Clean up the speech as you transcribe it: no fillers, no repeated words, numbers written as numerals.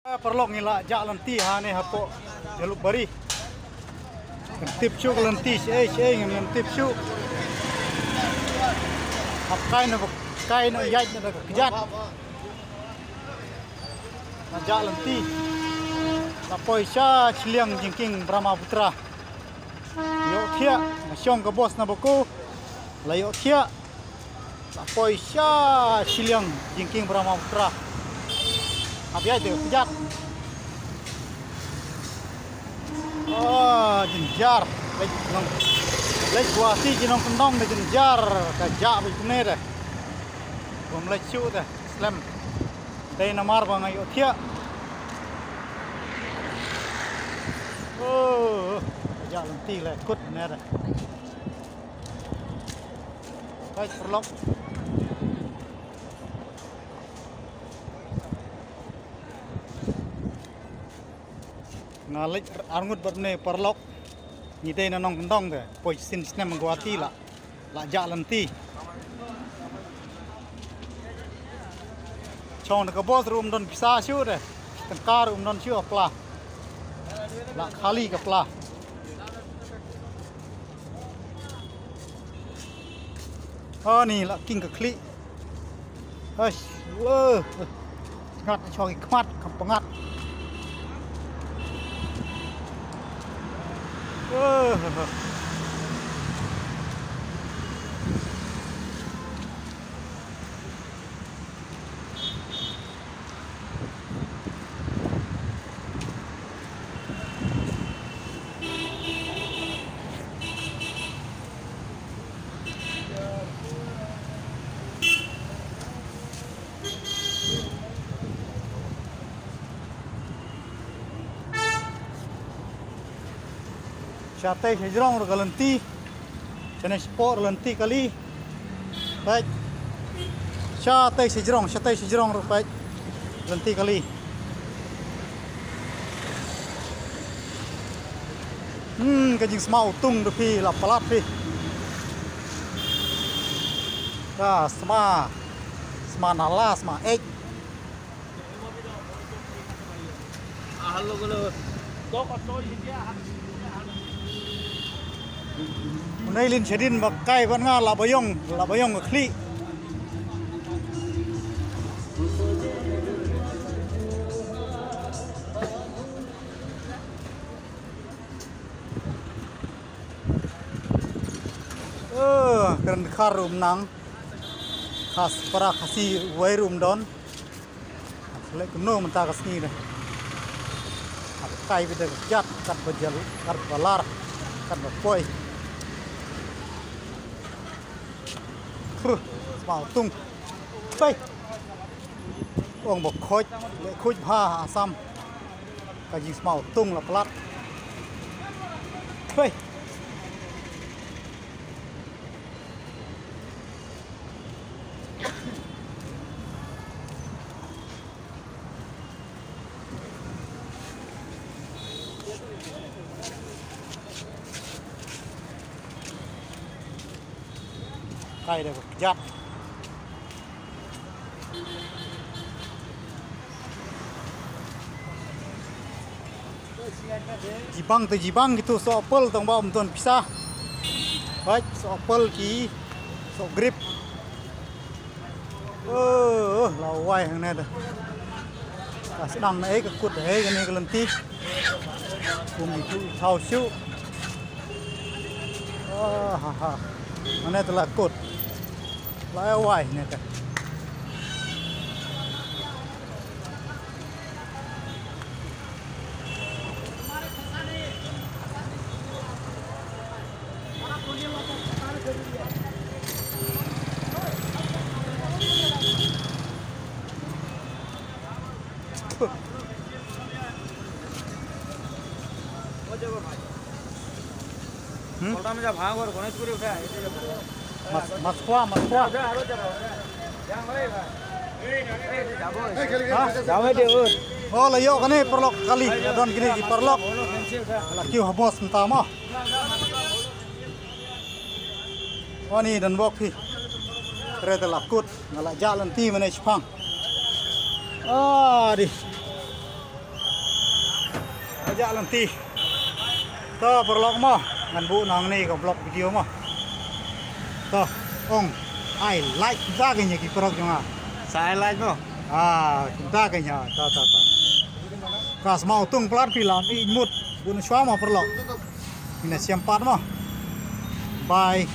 Perlok ngila jalan ti hane hapo jaluk bari. Tip chu lenti ngam tip chu. Hap kai no yai na kejat. Na jalan ti. Tapoi sya chliang jingking Brahmaputra. Yo thia masyong ka bos na boko. Layo thia. Tapoi sya chliang jingking Brahmaputra. Habis itu kejar. Oh, jenjar. Lek gua si jinong kendong de jenjar kajak begini deh. Gua mulai shoot deh. Slam. Dari namar bang ayo thia. Oh, kajak lenti lek kut ne deh. Baik perlok. Ngalik arngut berne perlok ngite na nong kendong de poi sin snem guati la jalan ti chong ka bos rum don pisa shu de kan kar don shu apla la khali ka pla ni la king ka kli hais wo ngat cho ki khmat kam pangat Sate sejrong lenti, jenis sport lenti kali, baik. Sate sejrong baik, lenti kali. Kajing semau tung depi lapalat pi. Dah sema nala sema ek. Halo gelo, kok atoi dia. Nay lin sedin bakai ban nga labayong kli. Keren karum nang khas para khasi wairum don. Lek no menta kasni dah. Kai bida jat kat bajal kat balar kat bapoi. Bảo tung đây ông bọc khối lệ khốiผ้า xăm cái gì màu tung là plat đây đây đây giặt jibang gitu so apel tong bawa tuan pisah baik so apel ki so grip lawai hang này dah sedang naik ke kut cái này cái lenti cùng itu thau siu mana telah kut lawai này dah Oh layo kani perlok kali don gini di perlok laki habos mentama oh ni dan bok pi kereta lakut ngalak jalan ti mana Jepang di ja lanti. To perlok mo ngan bu nang ni ko vlog video mo. To ong ai like da ke nya ki perok jonga. Saya like mo. Da ke nya ta. Kas mau tung pelan pilam i mut bun shwa mo perlok. Ina siam pat mo. Bye.